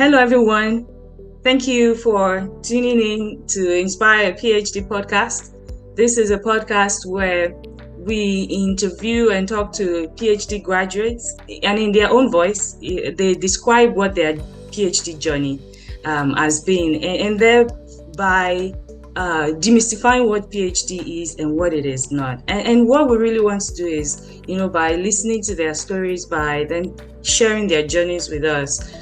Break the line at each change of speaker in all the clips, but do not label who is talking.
Hello, everyone. Thank you for tuning in to Inspire a PhD podcast. This is a podcast where we interview and talk to PhD graduates, and in their own voice, they describe what their PhD journey has been, and thereby demystifying what PhD is and what it is not. And what we really want to do is, by listening to their stories, by then sharing their journeys with us,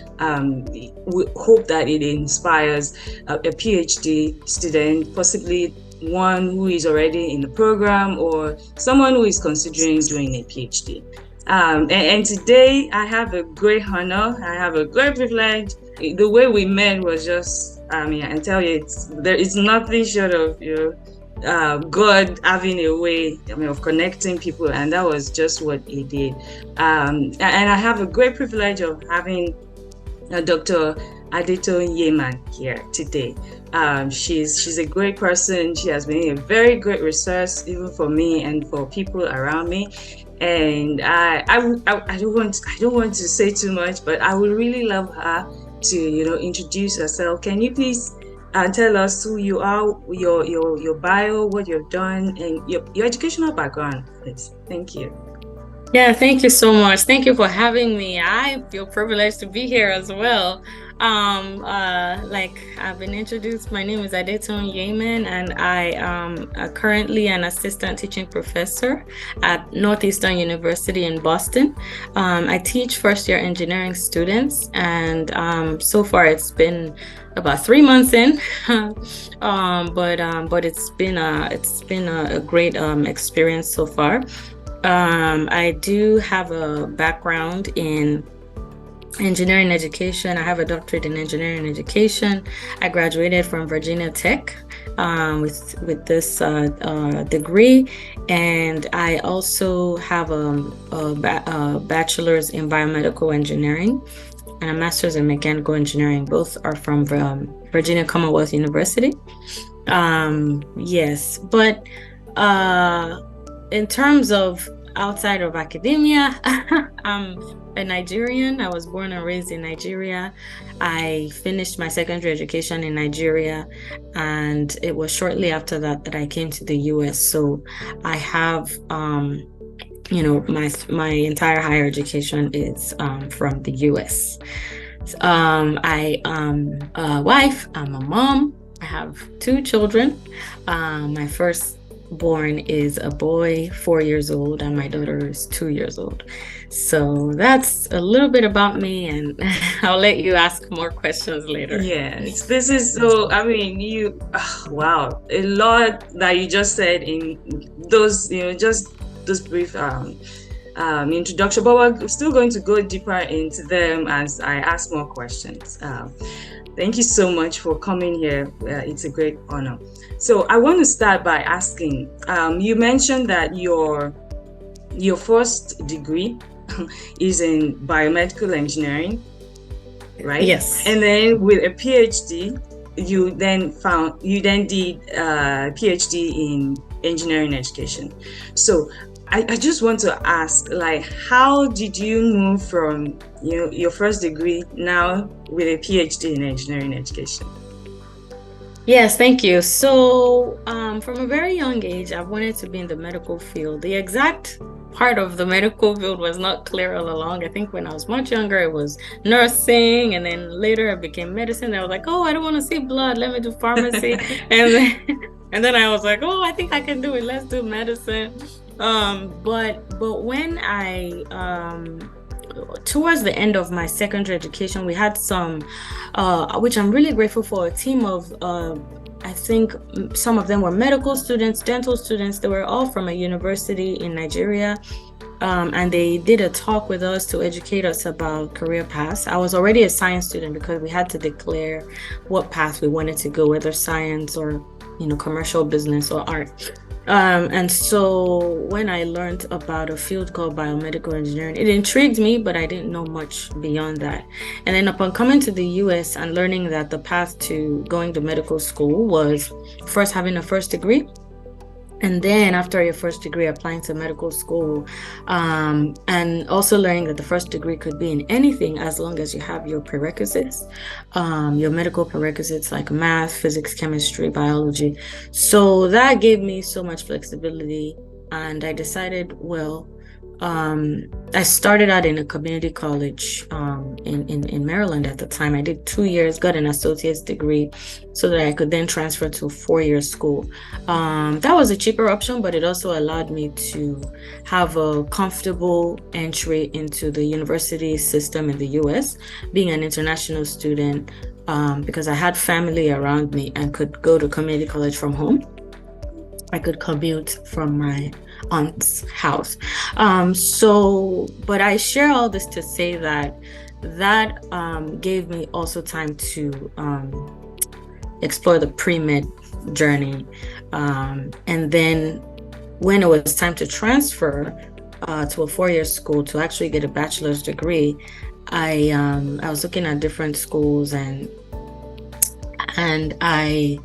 we hope that it inspires a PhD student, possibly one who is already in the program or someone who is considering doing a PhD. And today I have a great honor, I have a great privilege. The way we met was just, I can tell you, there is nothing short of God having a way, of connecting people, and that was just what He did. And I have a great privilege of having Dr. Adetoun Yeaman here today. She's a great person. She has been a very great resource, even for me and for people around me. And I don't want to say too much, but I would really love her to introduce herself. Can you please tell us who you are, your bio, what you've done, and your educational background, please? Thank you.
Yeah, thank you so much. Thank you for having me. I feel privileged to be here as well. Like I've been introduced, my name is Adetoun Yeaman, and I am currently an assistant teaching professor at Northeastern University in Boston. I teach first-year engineering students, and so far it's been about 3 months in, but it's been a great experience so far. I do have a background in engineering education. I have a doctorate in engineering education. I graduated from Virginia Tech with this degree, and I also have a bachelor's in biomedical engineering and a master's in mechanical engineering. Both are from Virginia Commonwealth University. Yes, but in terms of outside of academia, I'm a Nigerian. I was born and raised in Nigeria. I finished my secondary education in Nigeria, and it was shortly after that I came to the US. So I have, my entire higher education is from the US. I am a wife, I'm a mom, I have 2 children. My first born is a boy, 4 years old, and my daughter is 2 years old. So that's a little bit about me, and I'll let you ask more questions later.
Yes, this is so, wow, a lot that you just said in those, just those brief introduction, but we're still going to go deeper into them as I ask more questions. Thank you so much for coming here. It's a great honor. So I want to start by asking, you mentioned that your first degree is in biomedical engineering, right?
Yes.
And then with a PhD, you then did a PhD in engineering education. So I just want to ask, how did you move from your first degree now with a PhD in engineering education?
Yes, thank you. So from a very young age, I wanted to be in the medical field. The exact part of the medical field was not clear all along. I think when I was much younger, it was nursing, and then later it became medicine. I was like, oh, I don't want to see blood. Let me do pharmacy. and then I was like, oh, I think I can do it. Let's do medicine. But when I towards the end of my secondary education, we had some, which I'm really grateful for, a team of, I think some of them were medical students, dental students. They were all from a university in Nigeria. And they did a talk with us to educate us about career paths. I was already a science student because we had to declare what path we wanted to go, whether science or, commercial business or art. And so when I learned about a field called biomedical engineering, it intrigued me, but I didn't know much beyond that. And then upon coming to the US and learning that the path to going to medical school was first having a first degree, And then after your first degree, applying to medical school, and also learning that the first degree could be in anything as long as you have your prerequisites, your medical prerequisites like math, physics, chemistry, biology. So that gave me so much flexibility. And I decided, well, I started out in a community college in Maryland at the time. I did 2 years, got an associate's degree so that I could then transfer to a 4-year school. That was a cheaper option, but it also allowed me to have a comfortable entry into the university system in the US, being an international student, because I had family around me and could go to community college from home. I could commute from my aunt's house. But I share all this to say that gave me also time to explore the pre-med journey. And then when it was time to transfer to a 4-year school to actually get a bachelor's degree, I was looking at different schools and I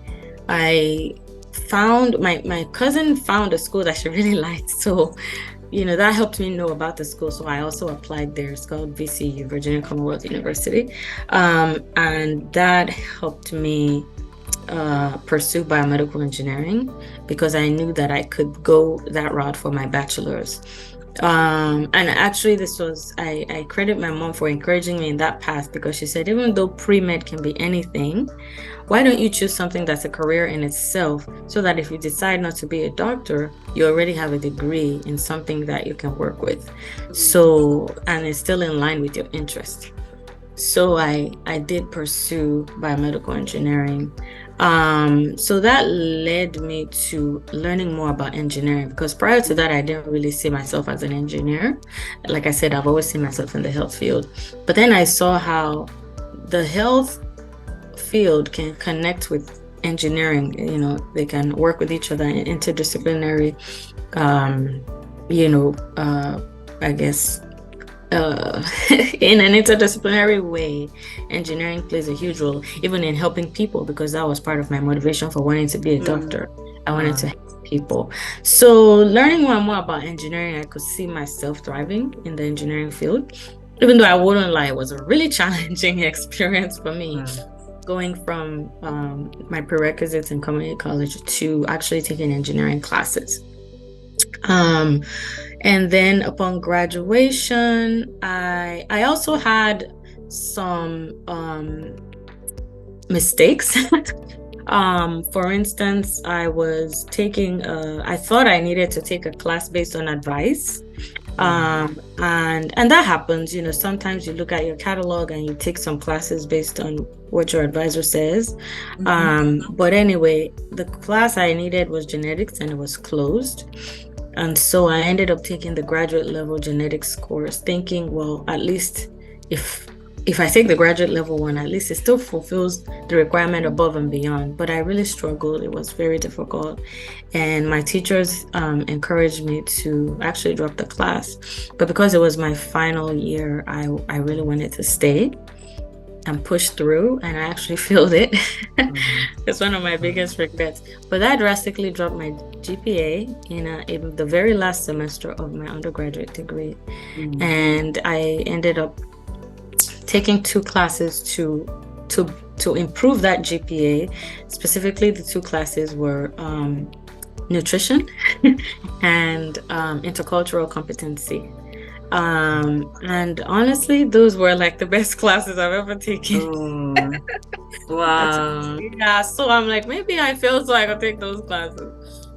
found my cousin found a school that she really liked, so that helped me know about the school. So I also applied there. It's called VCU, Virginia Commonwealth University, and that helped me pursue biomedical engineering because I knew that I could go that route for my bachelor's. And actually I credit my mom for encouraging me in that path, because she said, even though pre-med can be anything, why don't you choose something that's a career in itself, so that if you decide not to be a doctor, you already have a degree in something that you can work with. So, and it's still in line with your interest. So I did pursue biomedical engineering. So that led me to learning more about engineering, because prior to that, I didn't really see myself as an engineer. Like I said, I've always seen myself in the health field. But then I saw how the health field can connect with engineering. They can work with each other in interdisciplinary, I guess, in an interdisciplinary way. Engineering plays a huge role, even in helping people, because that was part of my motivation for wanting to be a doctor. I wanted to help people. So learning more and more about engineering, I could see myself thriving in the engineering field, even though I wouldn't lie, it was a really challenging experience for me. Going from my prerequisites in community college to actually taking engineering classes. And then upon graduation, I also had some mistakes. For instance, I was taking I thought I needed to take a class based on advice. And that happens, sometimes you look at your catalog and you take some classes based on what your advisor says. But anyway, the class I needed was genetics, and it was closed. And so I ended up taking the graduate level genetics course, thinking, well, at least if I take the graduate level one, at least it still fulfills the requirement above and beyond. But I really struggled. It was very difficult. And my teachers encouraged me to actually drop the class. But because it was my final year, I really wanted to stay and push through, and I actually failed it. It's one of my biggest regrets. But that drastically dropped my GPA in the very last semester of my undergraduate degree. And I ended up taking 2 classes to improve that GPA. Specifically, the 2 classes were nutrition and intercultural competency. And honestly, those were like the best classes I've ever taken.
Wow.
Yeah, so I'm like, maybe I failed so I could take those classes.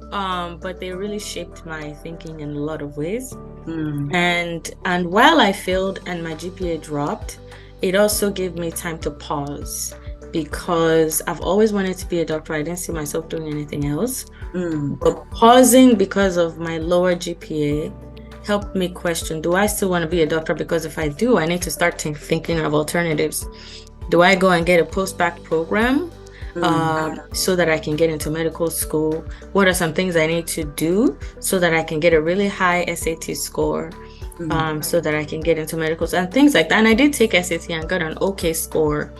But they really shaped my thinking in a lot of ways. And while I failed and my GPA dropped, it also gave me time to pause, because I've always wanted to be a doctor. I didn't see myself doing anything else. But pausing because of my lower GPA helped me question, do I still want to be a doctor? Because if I do, I need to start thinking of alternatives. Do I go and get a post-bac program so that I can get into medical school? What are some things I need to do so that I can get a really high SAT score so that I can get into medical school and things like that? And I did take SAT and got an okay score.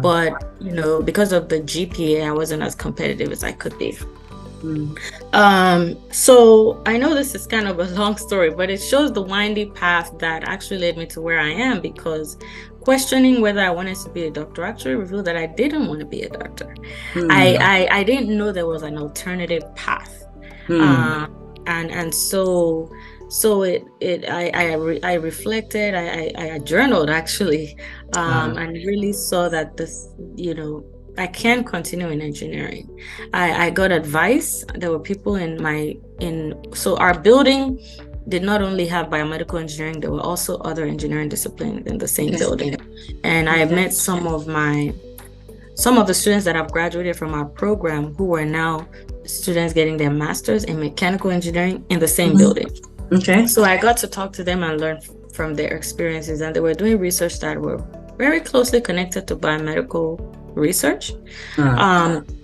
But, because of the GPA, I wasn't as competitive as I could be. So I know this is kind of a long story, but it shows the windy path that actually led me to where I am, because questioning whether I wanted to be a doctor actually revealed that I didn't want to be a doctor. I didn't know there was an alternative path. And so I reflected, I journaled actually, and really saw that this, I can continue in engineering. I got advice. There were people so our building did not only have biomedical engineering, there were also other engineering disciplines in the same building. And I met some of the students that have graduated from our program who are now students getting their masters in mechanical engineering in the same building.
Okay.
So I got to talk to them and learn from their experiences, and they were doing research that were very closely connected to biomedical research,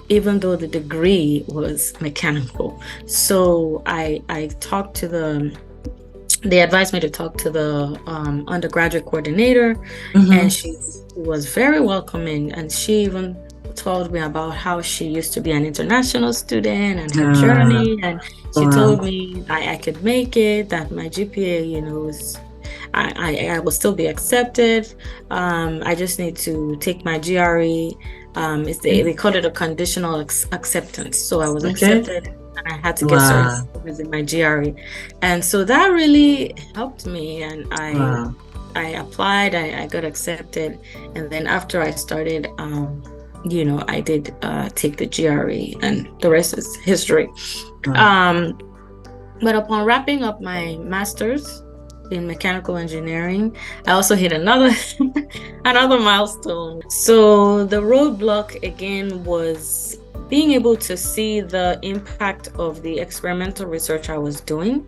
even though the degree was mechanical. So I talked to they advised me to talk to the undergraduate coordinator, and she was very welcoming, and she even told me about how she used to be an international student and her journey, and she told me I could make it, that my GPA, was I will still be accepted. I just need to take my GRE. They call it a conditional acceptance. So I was accepted, and I had to get certified with my GRE, and so that really helped me. And I applied. I got accepted, and then after I started, I did take the GRE, and the rest is history. But upon wrapping up my master's in mechanical engineering, I also hit another milestone. So the roadblock again was being able to see the impact of the experimental research I was doing.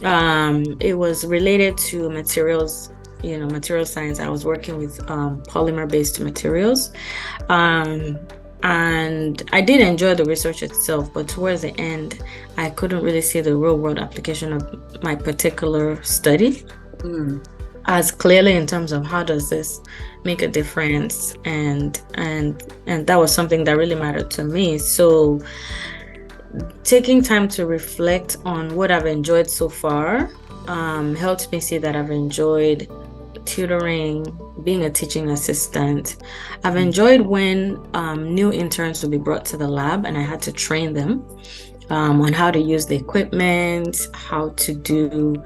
It was related to materials, material science. I was working with polymer-based materials. And I did enjoy the research itself, but towards the end, I couldn't really see the real-world application of my particular study as clearly in terms of how does this make a difference, and that was something that really mattered to me. So taking time to reflect on what I've enjoyed so far helped me see that I've enjoyed tutoring, being a teaching assistant. I've enjoyed when new interns would be brought to the lab and I had to train them on how to use the equipment, how to do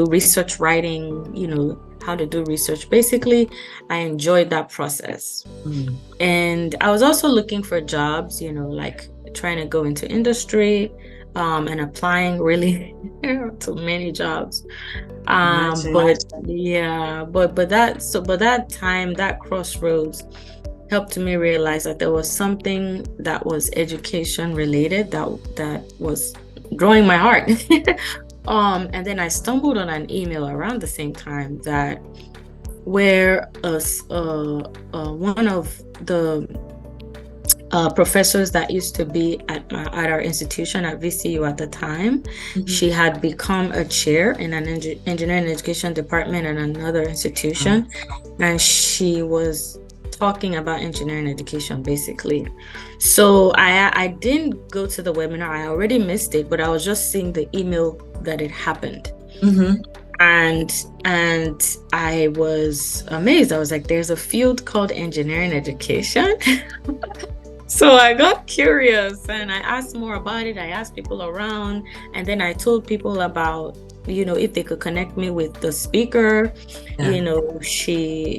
research writing, how to do research. Basically, I enjoyed that process. And I was also looking for jobs, like trying to go into industry and applying really to many jobs. But that time, that crossroads helped me realize that there was something that was education related that was drawing my heart. And then I stumbled on an email around the same time where one of the professors that used to be at our institution at VCU at the time, she had become a chair in an engineering education department at another institution, and she was talking about engineering education basically. So I didn't go to the webinar. I already missed it, but I was just seeing the email that it happened. And I was amazed. I was like, there's a field called engineering education. So I got curious and I asked more about it. I asked people around, and then I told people about, if they could connect me with the speaker. She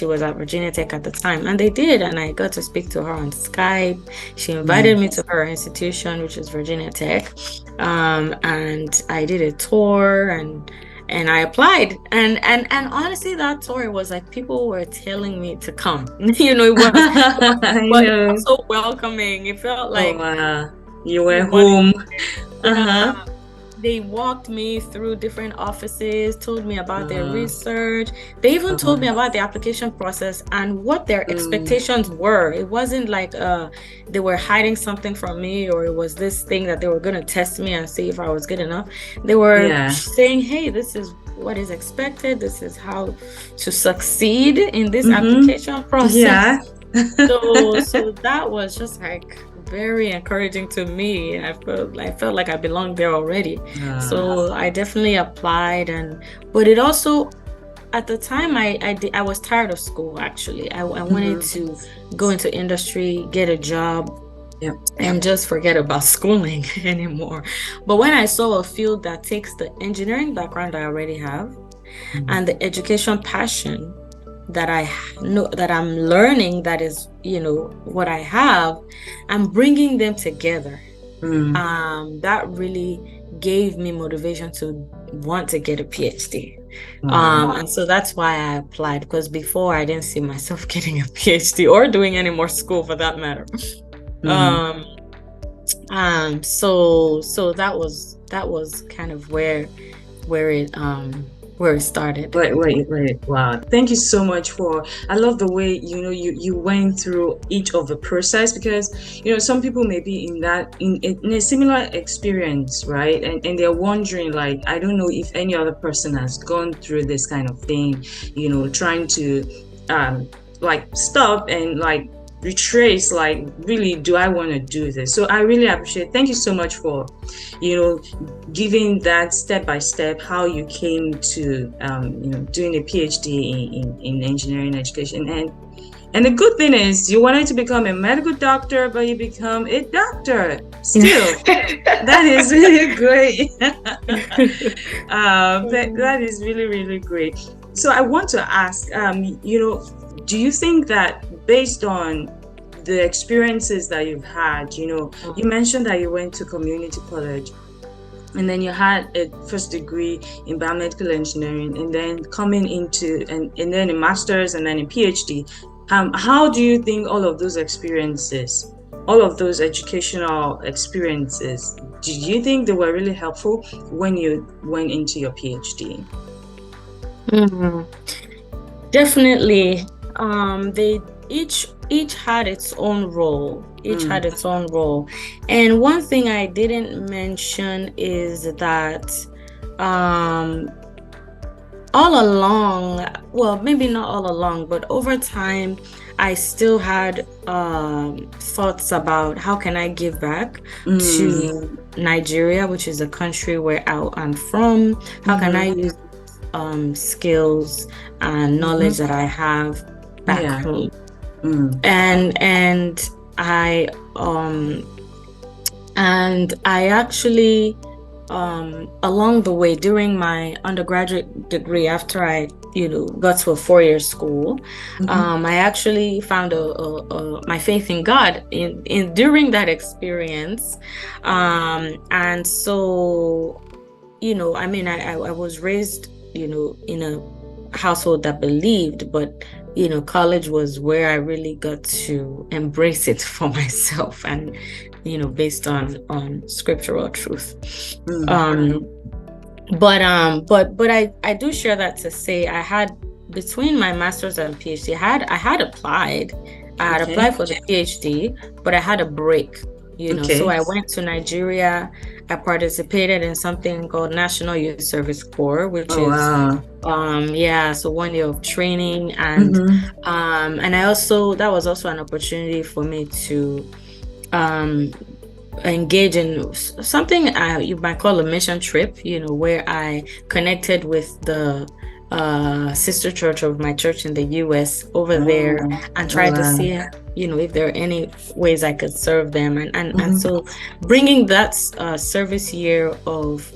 was at Virginia Tech at the time, and they did, and I got to speak to her on Skype. She invited me to her institution, which is Virginia Tech, and I did a tour, and I applied, and honestly, that tour was like people were telling me to come. It was so welcoming. It felt like
you were home.
They walked me through different offices, told me about their research. They even told me about the application process and what their expectations were. It wasn't like they were hiding something from me, or it was this thing that they were going to test me and see if I was good enough. They were saying, hey, this is what is expected. This is how to succeed in this application process. So that was just like very encouraging to me. I felt like I belonged there already. So I definitely applied, but it also, at the time, I was tired of school, actually. I wanted to go into industry, get a job, and just forget about schooling anymore. But when I saw a field that takes the engineering background I already have and the education passion that I know that I'm learning, that is, what I have, I'm bringing them together. That really gave me motivation to want to get a PhD. And so that's why I applied, because before I didn't see myself getting a PhD or doing any more school for that matter. So that was kind of where it started.
Wait. Wow. Thank you so much I love the way, you went through each of the process, because, some people may be in a similar experience, right? And they're wondering, like, I don't know if any other person has gone through this kind of thing, trying to, stop and, retrace, really, do I want to do this? So I really appreciate, thank you so much for, giving that step by step how you came to, doing a PhD in engineering education. And the good thing is, you wanted to become a medical doctor, but you become a doctor still. That is really great. That is really, really great. So I want to ask, do you think that, based on the experiences that you've had, you mentioned that you went to community college, and then you had a first degree in biomedical engineering, and then coming into and then a master's, and then a PhD. How do you think all of those experiences, all of those educational experiences, do you think they were really helpful when you went into your PhD?
Definitely. They each had its own role. Had its own role. And one thing I didn't mention is that all along, well, maybe not all along, but over time, I still had thoughts about how can I give back to Nigeria, which is a country where I'm from. How can I use skills and knowledge that I have back home? And I actually along the way, during my undergraduate degree, after I got to a 4-year school, I actually found my faith in God in during that experience, and so I was raised in a household that believed, but college was where I really got to embrace it for myself, and based on scriptural truth. But I do share that to say, I had, between my master's and PhD, I had applied for the PhD, but I had a break. So I went to Nigeria. I participated in something called National Youth Service Corps, which is so 1 year of training, and I also, that was also an opportunity for me to engage in something you might call a mission trip, where I connected with the sister church of my church in the US over there, and tried to see if there are any ways I could serve them, and so bringing that service year of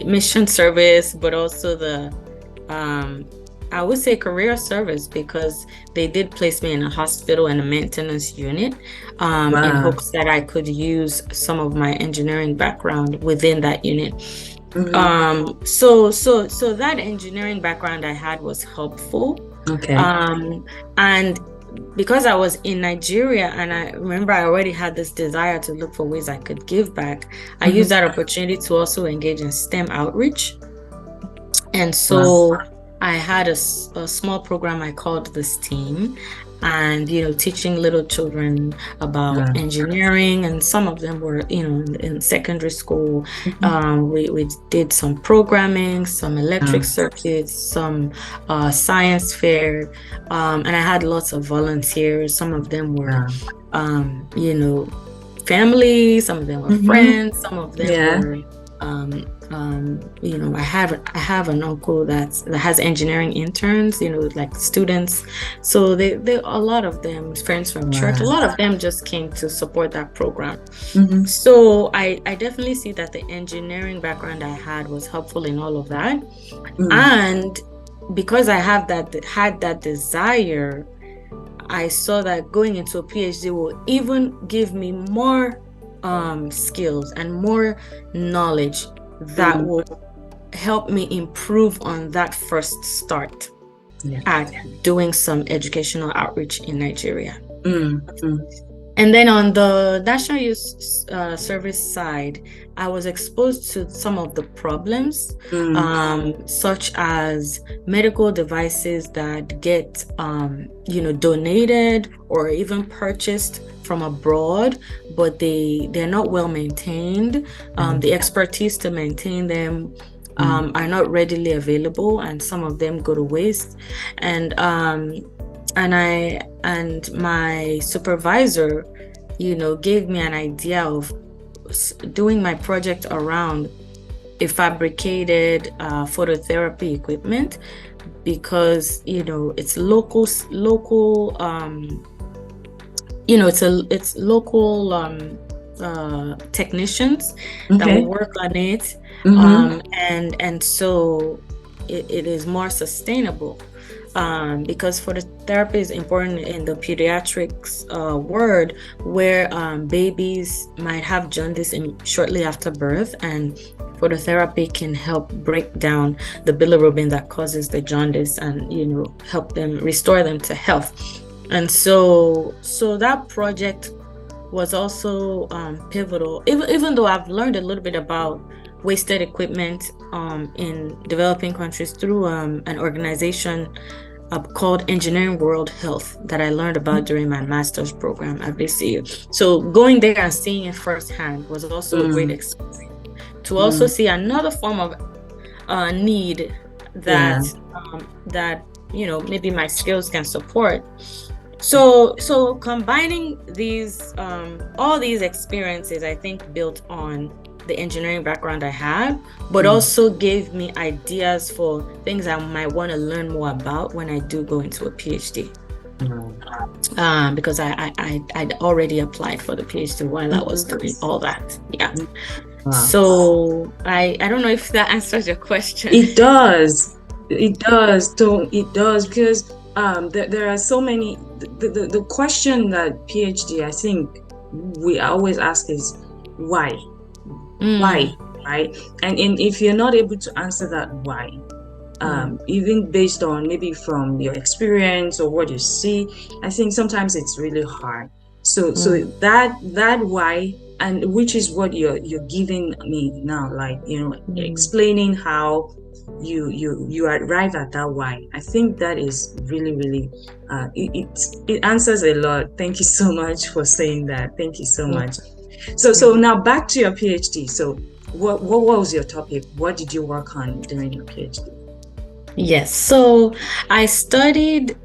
mission service, but also the I would say career service, because they did place me in a hospital and a maintenance unit in hopes that I could use some of my engineering background within that unit. So that engineering background I had was helpful. And because I was in Nigeria, and I remember I already had this desire to look for ways I could give back, I used that opportunity to also engage in STEM outreach. And so I had a small program I called the STEAM, and teaching little children about engineering, and some of them were in secondary school. We did some programming, some electric circuits, some science fair, and I had lots of volunteers. Some of them were family, some of them were friends, some of them were I have an uncle that has engineering interns, like students. So they a lot of them friends from church. A lot of them just came to support that program. So I definitely see that the engineering background I had was helpful in all of that. And because I had that desire, I saw that going into a PhD will even give me more skills and more knowledge that will help me improve on that first start at doing some educational outreach in Nigeria. And then on the National Youth Service side, I was exposed to some of the problems, such as medical devices that get, donated or even purchased from abroad, but they're not well maintained. The expertise to maintain them are not readily available, and some of them go to waste. And my supervisor, gave me an idea of doing my project around a fabricated phototherapy equipment, because it's local it's local technicians that will work on it, and so it is more sustainable. Because phototherapy is important in the pediatrics ward, where babies might have jaundice shortly after birth, and phototherapy can help break down the bilirubin that causes the jaundice and help them restore them to health. And so that project was also pivotal, even though I've learned a little bit about wasted equipment in developing countries through an organization called Engineering World Health that I learned about during my master's program at VCU. So going there and seeing it firsthand was also a great experience. To also see another form of need that maybe my skills can support. So combining these all these experiences, I think, built on the engineering background I had, but also gave me ideas for things I might want to learn more about when I do go into a PhD. Because I'd already applied for the PhD while I was doing all that. So I don't know if that answers your question.
It does because there are so many. The question that PhD, I think, we always ask is why. Why, right? And if you're not able to answer that why, even based on maybe from your experience or what you see, I think sometimes it's really hard. So that why, and which is what you're giving me now, like explaining how you arrive at that why. I think that is really it answers a lot. Thank you so much for saying that. Thank you so much. So now back to your PhD. So what was your topic? What did you work on during your PhD?
Yes, so I studied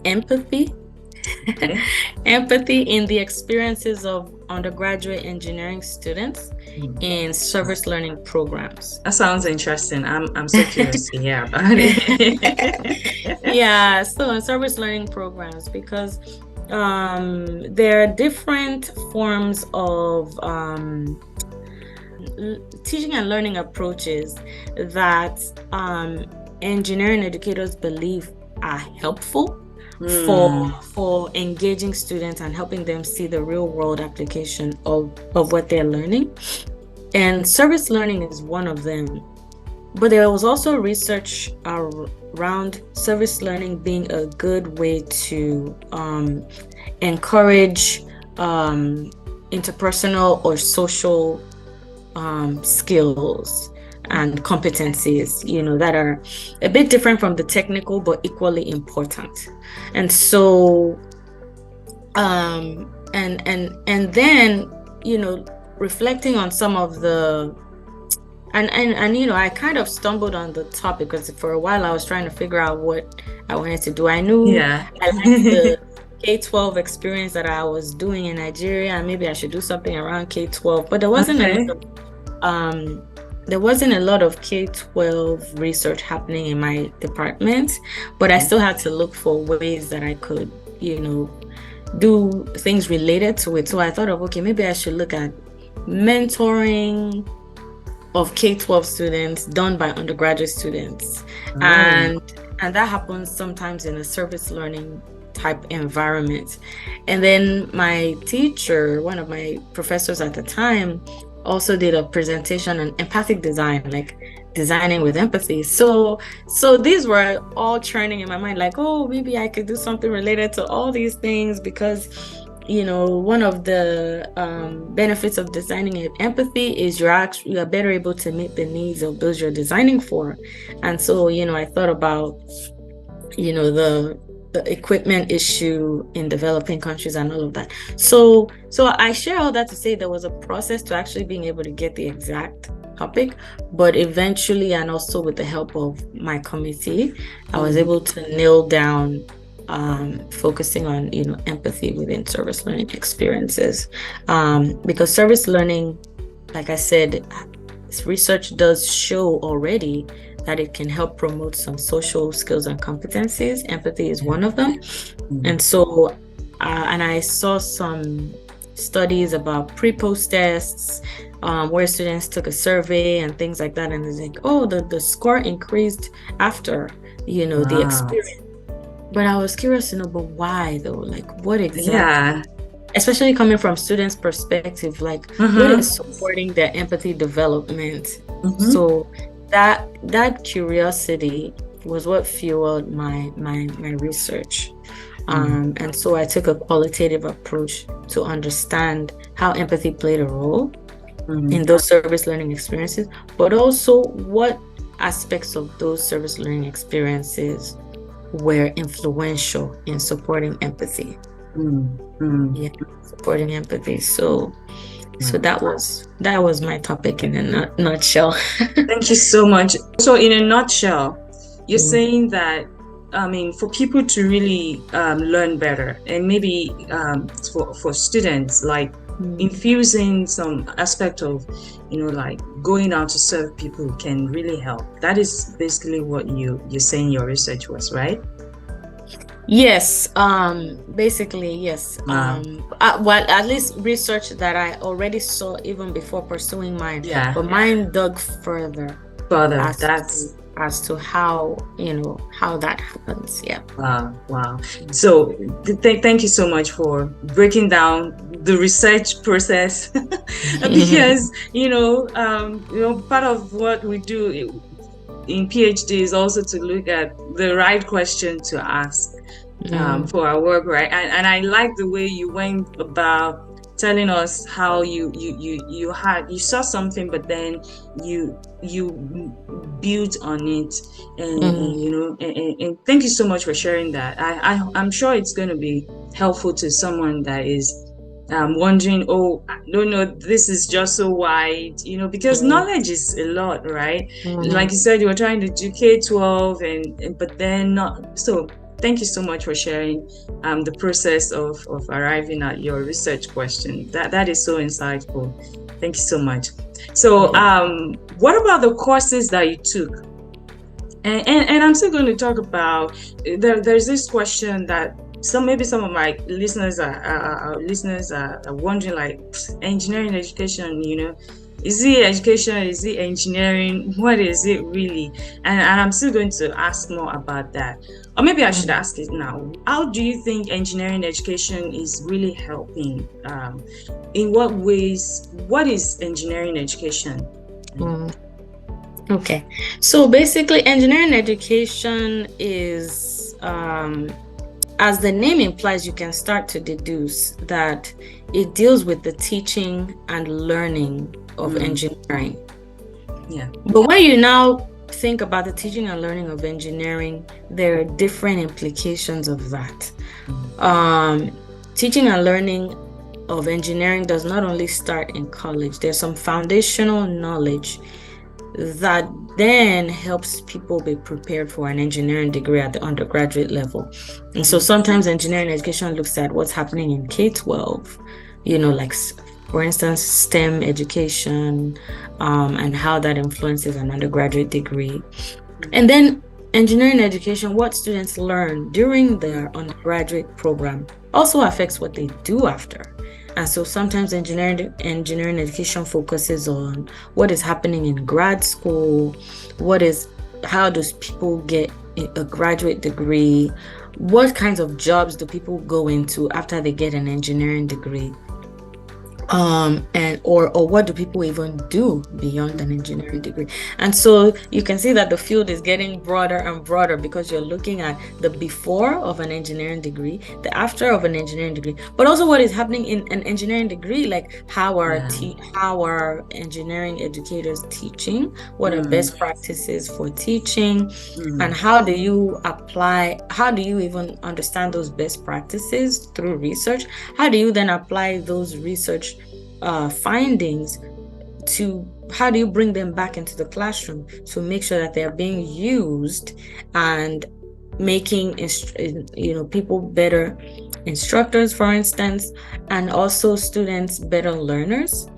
empathy. Empathy in the experiences of undergraduate engineering students in service learning programs.
That sounds interesting. I'm so curious to hear about it.
Yeah, so in service learning programs, because there are different forms of teaching and learning approaches that engineering educators believe are helpful for engaging students and helping them see the real world application of what they're learning. And service learning is one of them. But there was also research around service learning being a good way to encourage interpersonal or social skills. and competencies, that are a bit different from the technical, but equally important. And so, and then, reflecting on some of the, and I kind of stumbled on the topic because for a while I was trying to figure out what I wanted to do. I knew I liked the K-12 experience that I was doing in Nigeria, and maybe I should do something around K-12, but there wasn't a lot of K-12 research happening in my department, but I still had to look for ways that I could, do things related to it. So I thought of, okay, maybe I should look at mentoring of K-12 students done by undergraduate students. And that happens sometimes in a service learning type environment. And then my teacher, one of my professors at the time, also did a presentation on empathic design, like designing with empathy. So these were all churning in my mind, like, oh, maybe I could do something related to all these things, because one of the benefits of designing empathy is you are better able to meet the needs of those you're designing for. And so, I thought about, the equipment issue in developing countries and all of that. So I share all that to say there was a process to actually being able to get the exact topic, but eventually, and also with the help of my committee, I was able to nail down focusing on empathy within service learning experiences, because service learning, like I said, research does show already that it can help promote some social skills and competencies. Empathy is one of them. And so and I saw some studies about pre-post tests where students took a survey and things like that, and it's like, oh, the score increased after the experience. But I was curious to know, but why though? Like, what exactly? Especially coming from students' perspective, like what is supporting their empathy development? So that curiosity was what fueled my research. And so I took a qualitative approach to understand how empathy played a role in those service learning experiences, but also what aspects of those service learning experiences were influential in supporting empathy. Supporting empathy. So that was my topic in a nutshell.
Thank you so much. So in a nutshell, you're saying that, for people to really learn better, and maybe for students, like infusing some aspect of, like going out to serve people can really help. That is basically what you're saying your research was, right?
Yes, basically, yes. Well, at least research that I already saw even before pursuing mine. But mine dug further. As to how that happens.
Wow. So thank you so much for breaking down the research process because part of what we do in PhD is also to look at the right question to ask for our work, right? And I like the way you went about telling us how you saw something, but then you built on it, and thank you so much for sharing that. I'm sure it's going to be helpful to someone that is wondering, oh, no, this is just so wide, because knowledge is a lot, right? Like you said, you were trying to do K-12 and but then not. So thank you so much for sharing the process of arriving at your research question. That is so insightful. Thank you so much. So what about the courses that you took? And I'm still going to talk about, there's this question that maybe some of my listeners are wondering, like, engineering education, is it education? Is it engineering? What is it really? And I'm still going to ask more about that. Or maybe I should ask it now. How do you think engineering education is really helping? In what ways? What is engineering education?
Okay. So basically, engineering education is, as the name implies, you can start to deduce that it deals with the teaching and learning of engineering.
Yeah.
But when you now think about the teaching and learning of engineering, there are different implications of that. Teaching and learning of engineering does not only start in college. There's some foundational knowledge that then helps people be prepared for an engineering degree at the undergraduate level. And so sometimes engineering education looks at what's happening in K-12, like, for instance, STEM education, and how that influences an undergraduate degree. And then engineering education, what students learn during their undergraduate program, also affects what they do after. And so sometimes engineering education focuses on what is happening in grad school, how does people get a graduate degree, what kinds of jobs do people go into after they get an engineering degree, or what do people even do beyond an engineering degree. And so you can see that the field is getting broader and broader, because you're looking at the before of an engineering degree, the after of an engineering degree, but also what is happening in an engineering degree, like how are engineering educators teaching, what are best practices for teaching, and how do you even understand those best practices through research? How do you then apply those research findings how do you bring them back into the classroom to make sure that they're being used and making people better instructors, for instance, and also students better learners,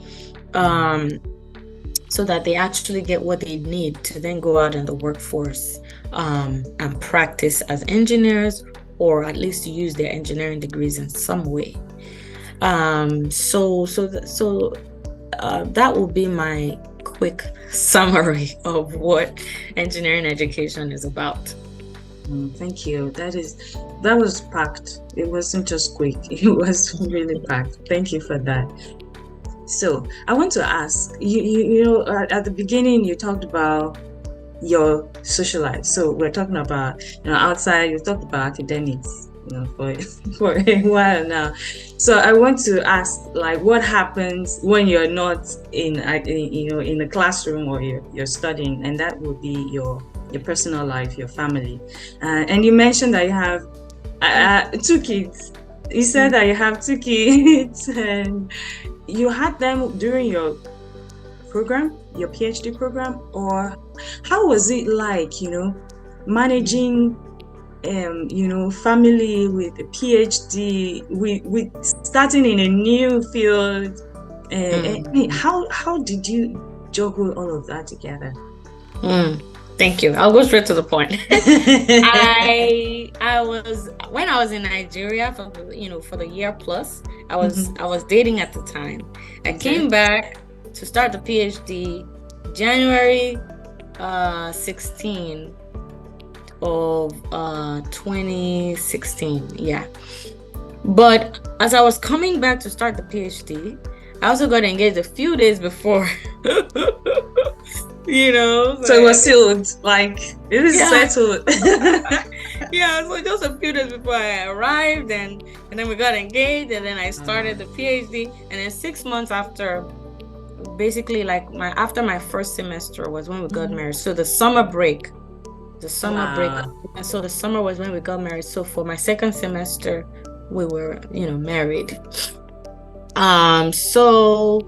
so that they actually get what they need to then go out in the workforce and practice as engineers, or at least use their engineering degrees in some way. That will be my quick summary of what engineering education is about.
Thank you. That was packed. It wasn't just quick. It was really packed. Thank you for that. So I want to ask you, at the beginning you talked about your social life. So we're talking about, outside, you talked about academics, for a while now. So I want to ask, like, what happens when you're not in the classroom, or you're studying, and that would be your personal life, your family. And you mentioned that you have 2 kids. You said that you have 2 kids, and you had them during your program, your PhD program, or how was it like, managing family with a PhD, with starting in a new field? How did you juggle all of that together?
Thank you. I'll go straight to the point. When I was in Nigeria for the year plus, I was dating at the time. I came back to start the PhD January 16 of 2016. Yeah. But as I was coming back to start the PhD, I also got engaged a few days before. So
it was sealed, like it is settled.
Yeah, so just a few days before I arrived, and then we got engaged, and then I started the PhD, and then 6 months after, basically after my first semester was when we got married. So the summer break, and so the summer was when we got married. So for my second semester, we were married. So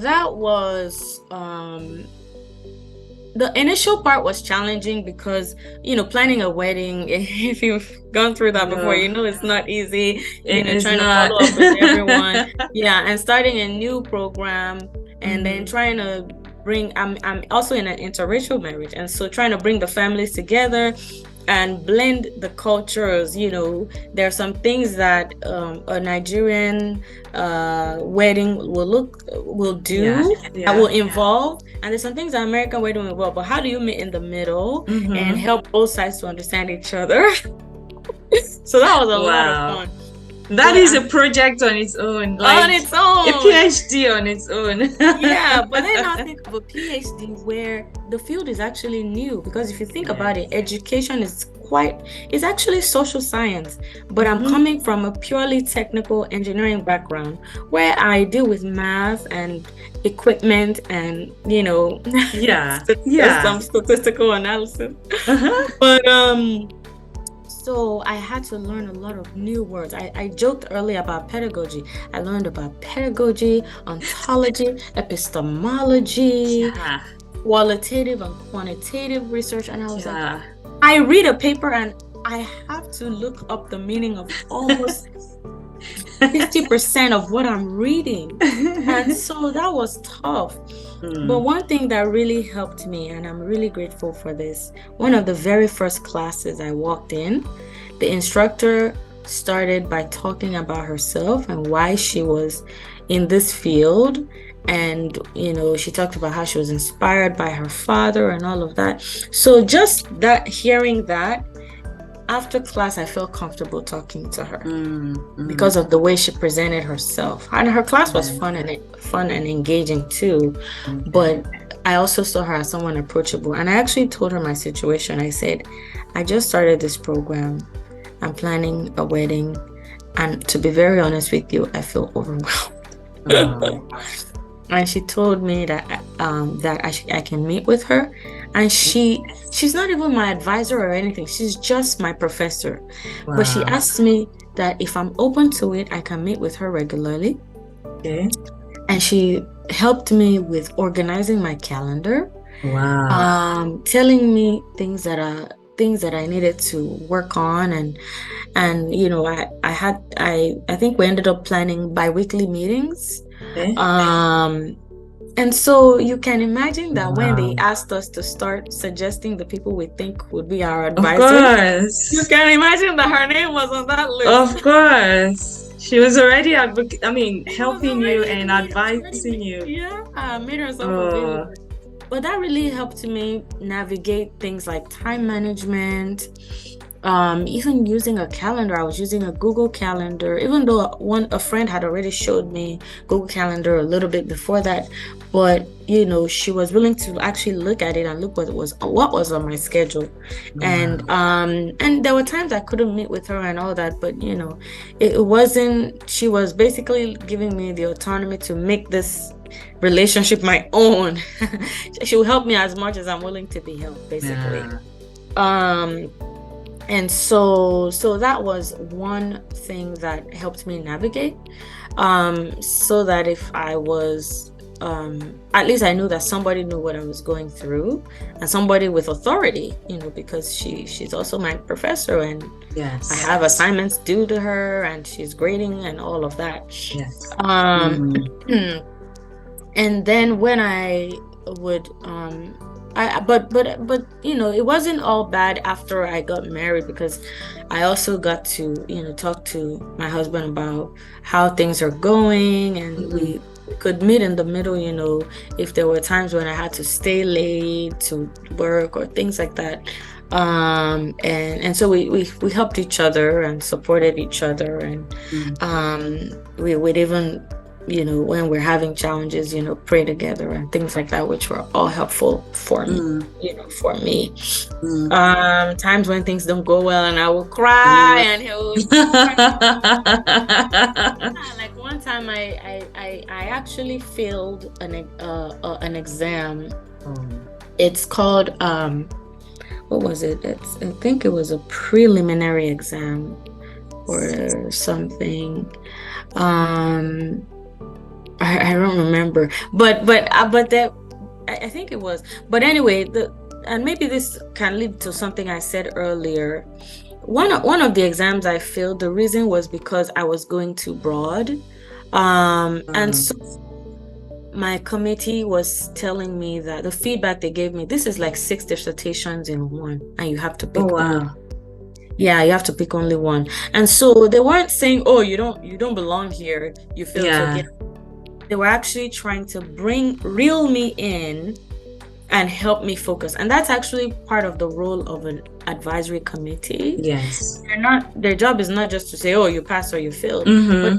that was the initial part was challenging, because planning a wedding, if you've gone through that before, it's not easy. Trying to follow up with everyone. And starting a new program, and then trying to bring, I'm also in an interracial marriage, and so trying to bring the families together and blend the cultures. There are some things that a Nigerian wedding will do that will involve, and there's some things that American wedding will involve. But how do you meet in the middle and help both sides to understand each other? So that was a lot of fun.
That is a project on its own,
on
like
its
a
own.
PhD on its own.
Yeah, but then I think of a PhD where the field is actually new, because if you think about it, education is actually social science. But I'm
Mhm.
coming from a purely technical engineering background where I deal with math and equipment and,
Yeah,
some
yeah.
statistical analysis.
Uh-huh.
But so I had to learn a lot of new words. I joked earlier about pedagogy. I learned about pedagogy, ontology, epistemology,
Yeah,
qualitative and quantitative research. And I was like,
yeah.
I read a paper and I have to look up the meaning of almost 50% of what I'm reading. And so that was tough. But
Mm,
one thing that really helped me, and I'm really grateful for this, one of the very first classes I walked in, the instructor started by talking about herself and why she was in this field. And, she talked about how she was inspired by her father and all of that. So just that, hearing that, after class, I felt comfortable talking to her because of the way she presented herself. And her class was
yeah,
fun and engaging too.
okay.
But I also saw her as someone approachable. And I actually told her my situation. I said, I just started this program. I'm planning a wedding. And to be very honest with you, I feel overwhelmed.
Oh,
And she told me that I can meet with her, and she's not even my advisor or anything. She's just my professor. But she
wow.
asked me that if I'm open to it, I can meet with her regularly.
Okay.
And she helped me with organizing my calendar,
Wow.
telling me things that I needed to work on, and I think we ended up planning bi-weekly meetings.
Okay.
And so you can imagine that when they
Wow.
asked us to start suggesting the people we think would be our
Of
advisors, you
course.
can imagine that her name was on that list.
Of course. She was already
She was
helping you
already
and
made, she already
advising
made,
you.
yeah, made herself
Oh,
available. But that really helped me navigate things like time management, even using a calendar. I was using a Google Calendar, even though a friend had already showed me Google Calendar a little bit before that. But she was willing to actually look at it and look what was on my schedule.
wow.
And there were times I couldn't meet with her and all that, but it wasn't, she was basically giving me the autonomy to make this relationship my own. She will help me as much as I'm willing to be helped, basically.
Yeah.
um and so that was one thing that helped me navigate, so that if I was, at least I knew that somebody knew what I was going through, and somebody with authority, because she's also my professor, and
Yes.
I have assignments due to her, and she's grading and all of that.
Yes.
And then when I would, but it wasn't all bad after I got married, because I also got to talk to my husband about how things are going, and we could meet in the middle, if there were times when I had to stay late to work or things like that. And so we helped each other and supported each other, and we would even, when we're having challenges, pray together and things like that, which were all helpful for me, times when things don't go well and I will cry, and he would like one time I actually failed an exam. It's called what was it? I think it was a preliminary exam or something. I don't remember, but that, I think it was. But anyway, and maybe this can lead to something I said earlier. One of the exams I failed, the reason was because I was going too broad, and so my committee was telling me that the feedback they gave me, this is like 6 dissertations in one, and you have to pick only. Yeah, you have to pick only one. And so they weren't saying, oh, you don't belong here, you failed. So they were actually trying to reel me in and help me focus. And that's actually part of the role of an advisory committee.
Yes.
Their job is not just to say, oh, you passed or you failed, but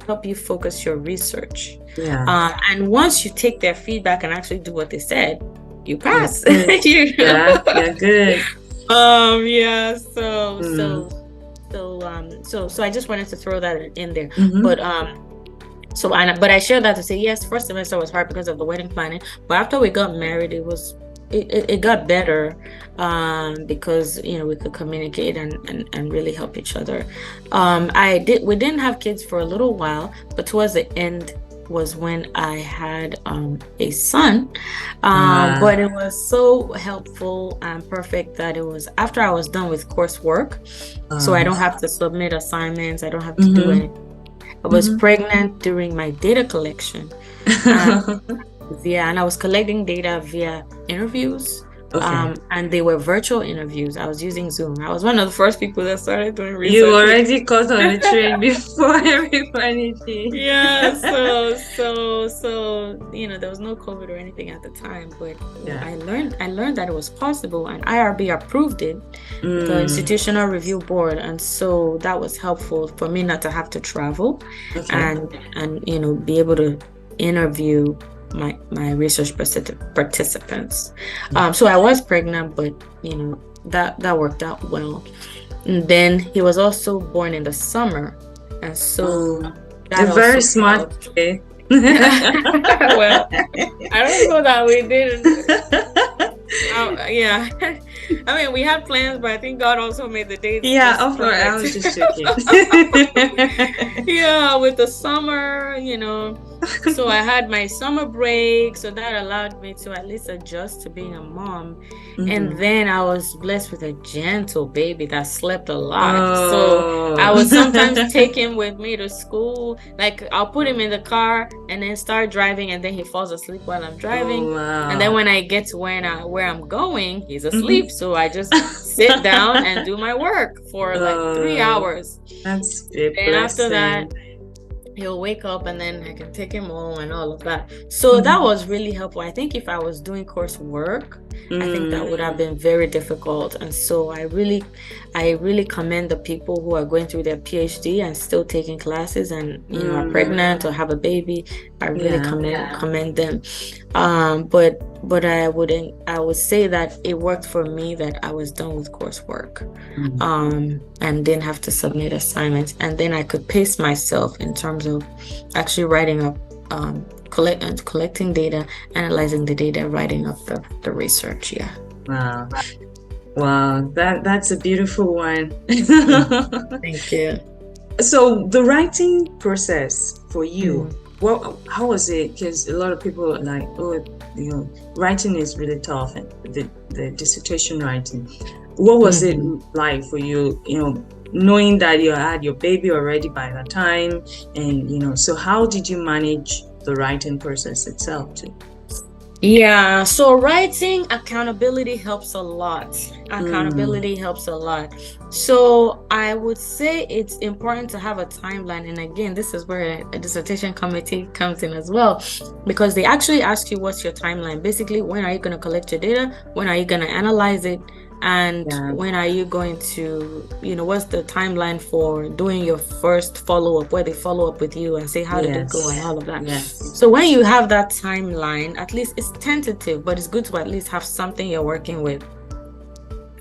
help you focus your research.
Yeah.
And once you take their feedback and actually do what they said, you pass.
Yeah, good.
Yeah. So I just wanted to throw that in there. But but I shared that to say, yes, first semester was hard because of the wedding planning, but after we got married, it got better, because we could communicate and really help each other. We didn't have kids for a little while, but towards the end was when I had a son, but it was so helpful and perfect that it was after I was done with coursework, so I don't have to submit assignments, I don't have to do anything. I was pregnant during my data collection. And I was collecting data via interviews. And they were virtual interviews. I was using Zoom. I was one of the first people that started doing research.
You already caught on the train before everybody did.
Yeah, so there was no COVID or anything at the time, but I learned that it was possible, and IRB approved it, the Institutional Review Board, and so that was helpful for me not to have to travel, and be able to interview my research participants. So I was pregnant, but that worked out well. And then he was also born in the summer, and so
that very smart.
Well, I don't know that we didn't. Yeah, I mean, we had plans, but I think God also made the dates.
Yeah, of course. I was just joking.
Yeah, with the summer, so I had my summer break, so that allowed me to at least adjust to being a mom. And then I was blessed with a gentle baby that slept a lot. So I would sometimes take him with me to school. Like, I'll put him in the car and then start driving, and then he falls asleep while I'm driving. And then when I get to where I'm going, he's asleep. So I just sit down and do my work for like 3 hours.
That's a blessing.
And after that, he'll wake up, and then I can take him home and all of that. So that was really helpful. I think if I was doing coursework, I think that would have been very difficult. And so I really commend the people who are going through their PhD and still taking classes and are pregnant or have a baby. I really commend them. But I would say that it worked for me that I was done with coursework, and didn't have to submit assignments, and then I could pace myself in terms of actually writing up, collecting data, analyzing the data, writing up the research.
Wow, that's a beautiful one.
Thank you.
So the writing process for you, how was it? Because a lot of people are like, writing is really tough, and the dissertation writing. What was it like for you? Knowing that you had your baby already by that time, and so how did you manage the writing process itself too?
Yeah, so writing, accountability helps a lot. So I would say it's important to have a timeline. And again, this is where a dissertation committee comes in as well, because they actually ask you, what's your timeline? Basically, when are you going to collect your data? When are you going to analyze it? And when are you going to, what's the timeline for doing your first follow-up, where they follow up with you and say, how did it go and all of that? So when you have that timeline, at least it's tentative, but it's good to at least have something you're working with.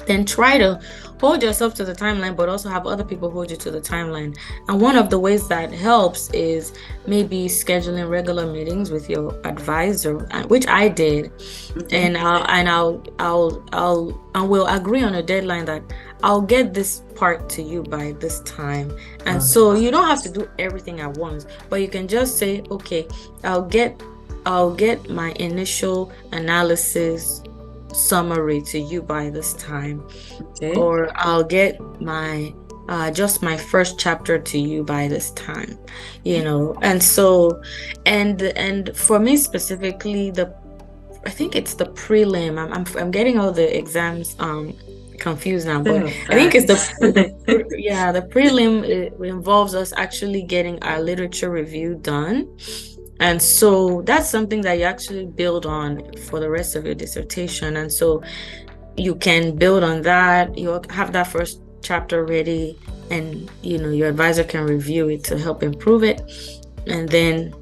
Then try to hold yourself to the timeline, but also have other people hold you to the timeline. And one of the ways that helps is maybe scheduling regular meetings with your advisor, which I did. And we'll agree on a deadline that I'll get this part to you by this time. And so you don't have to do everything at once, but you can just say, okay, I'll get my initial analysis summary to you by this time, or I'll get my just my first chapter to you by this time, and so and for me specifically, I think it's the prelim. I'm getting all the exams confused now, but I think it's the prelim. It involves us actually getting our literature review done. And so that's something that you actually build on for the rest of your dissertation. And so you can build on that. You'll have that first chapter ready, and your advisor can review it to help improve it. And then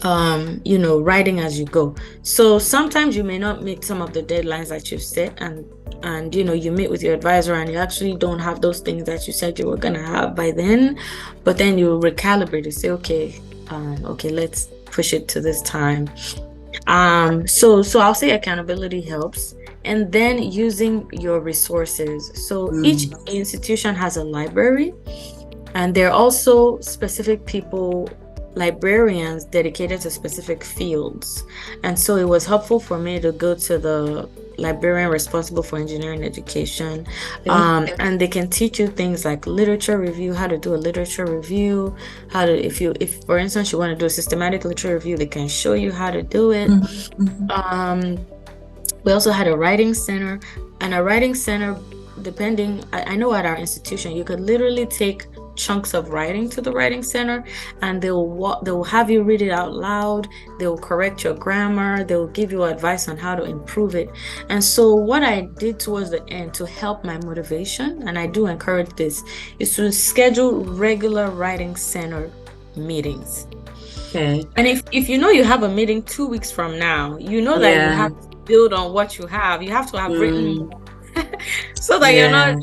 writing as you go. So sometimes you may not meet some of the deadlines that you've set, and you meet with your advisor and you actually don't have those things that you said you were gonna have by then, but then you recalibrate and say, okay, let's push it to this time. So I'll say accountability helps, and then using your resources. So each institution has a library, and there are also specific people, librarians dedicated to specific fields. And so it was helpful for me to go to the librarian responsible for engineering education, and they can teach you things like literature review, how to do a literature review, how to, if for instance you want to do a systematic literature review, they can show you how to do it. We also had a writing center, and a writing center, depending, I know at our institution you could literally take chunks of writing to the writing center, and they'll have you read it out loud. They'll correct your grammar. They'll give you advice on how to improve it. And so what I did towards the end to help my motivation, and I do encourage this, is to schedule regular writing center meetings.
Okay.
And if you have a meeting 2 weeks from now, that you have to build on what you have. You have to have written more. So that you're not,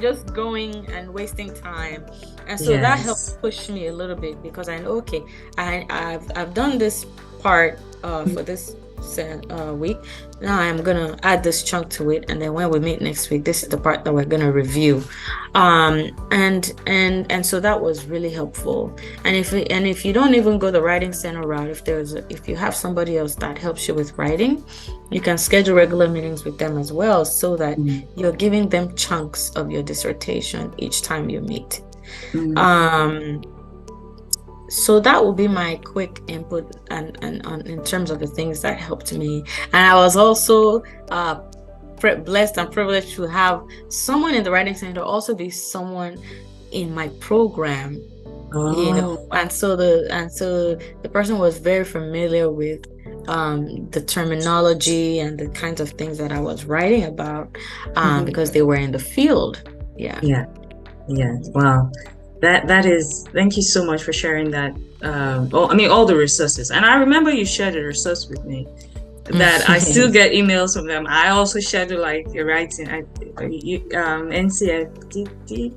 just going and wasting time. And so that helped push me a little bit, because I know, okay, I've done this part for this week. Now I'm gonna add this chunk to it, and then when we meet next week, this is the part that we're gonna review. And so that was really helpful. And if you don't even go the writing center route, if you have somebody else that helps you with writing, you can schedule regular meetings with them as well, so that you're giving them chunks of your dissertation each time you meet. So that will be my quick input and in terms of the things that helped me. And I was also blessed and privileged to have someone in the writing center also be someone in my program. And so the person was very familiar with the terminology and the kinds of things that I was writing about, because they were in the field.
Yeah. Wow. That is, thank you so much for sharing that. All the resources. And I remember you shared a resource with me that I still get emails from them. I also schedule like writing NCFDD.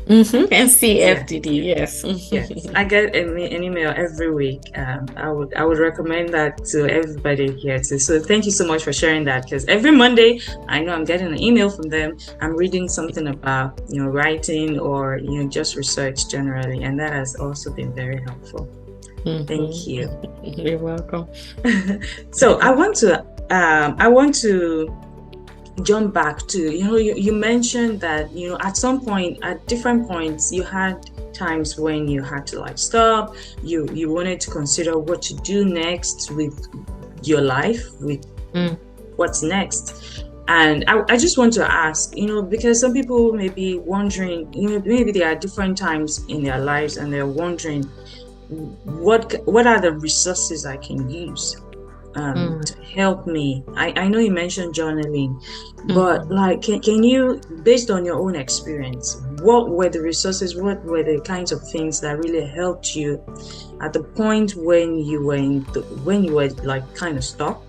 NCFDD, yes.
Yes, I get an email every week. I would recommend that to everybody here too. So thank you so much for sharing that, because every Monday I know I'm getting an email from them. I'm reading something about writing or just research generally, and that has also been very helpful. Thank you.
You're welcome.
So I want to jump back to you mentioned that at some point, at different points, you had times when you had to stop. You wanted to consider what to do next with your life, with what's next. And I just want to ask, because some people may be wondering, maybe there are different times in their lives and they're wondering what are the resources I can use to help me. I know you mentioned journaling, but can you, based on your own experience, what were the resources, what were the kinds of things that really helped you at the point when you were kind of stuck,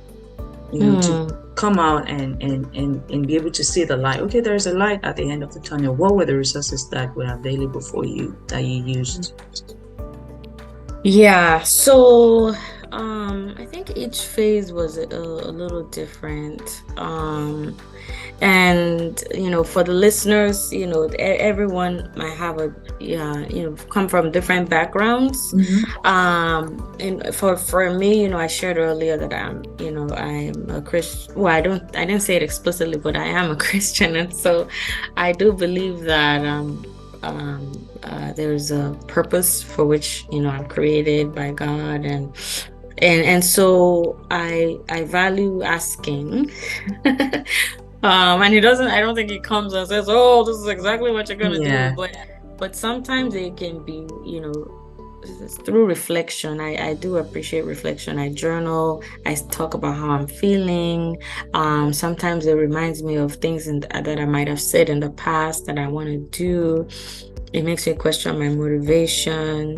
to come out and be able to see the light? Okay, there's a light at the end of the tunnel. What were the resources that were available for you that you used?
Yeah, so I think each phase was a little different. And for the listeners, everyone might have come from different backgrounds. And for me, I shared earlier that I'm a Christian. Well, I didn't say it explicitly, but I am a Christian, and so I do believe that there's a purpose for which I'm created by God, and so I value asking. And I don't think he comes and says, oh, this is exactly what you're gonna do, but sometimes it can be through reflection. I do appreciate reflection. I journal. I talk about how I'm feeling. Sometimes it reminds me of things that I might have said in the past that I want to do. It makes me question my motivation.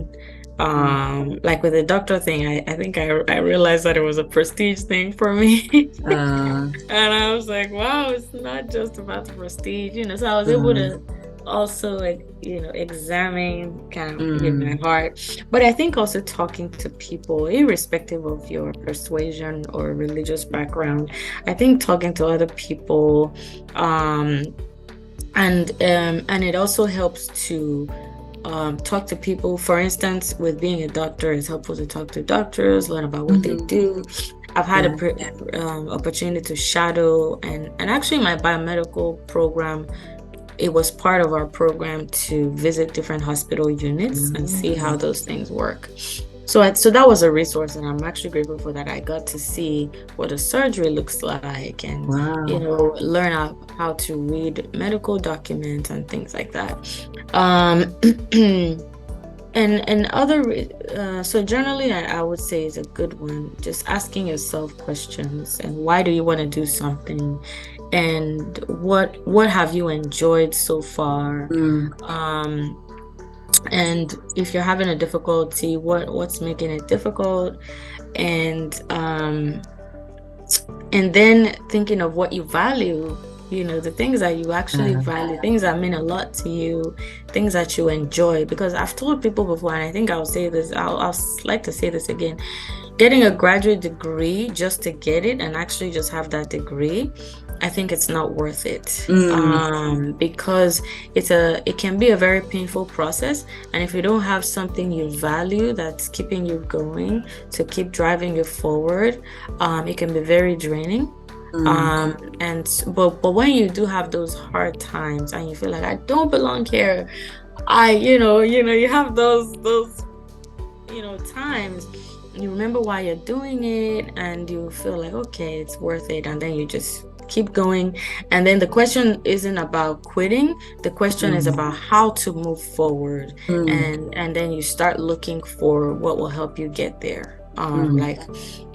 Like with the doctor thing, I think I realized that it was a prestige thing for me. And I was like, wow, it's not just about the prestige, so I was able to also, like, examine kind of my heart. But I think also talking to people, irrespective of your persuasion or religious background, I think talking to other people, and it also helps to talk to people. For instance, with being a doctor, it's helpful to talk to doctors, learn about what they do. I've had opportunity to shadow, and actually my biomedical program, it was part of our program to visit different hospital units and see how those things work. So that was a resource, and I'm actually grateful for that. I got to see what a surgery looks like, and learn how to read medical documents and things like that. And other, so generally, I would say is a good one. Just asking yourself questions, and why do you want to do something, and what have you enjoyed so far? And if you're having a difficulty, what's making it difficult? And then thinking of what you value, the things that you actually value, things that mean a lot to you, things that you enjoy. Because I've told people before, and I think I'll say this, I'll like to say this again, getting a graduate degree just to get it and actually just have that degree, I think it's not worth it. Because it can be a very painful process, and if you don't have something you value that's keeping you going to keep driving you forward, it can be very draining. But when you do have those hard times and you feel like I don't belong here, you have those times, you remember why you're doing it, and you feel like, okay, it's worth it, and then you just keep going. And then the question isn't about quitting, the question is about how to move forward. And then you start looking for what will help you get there, like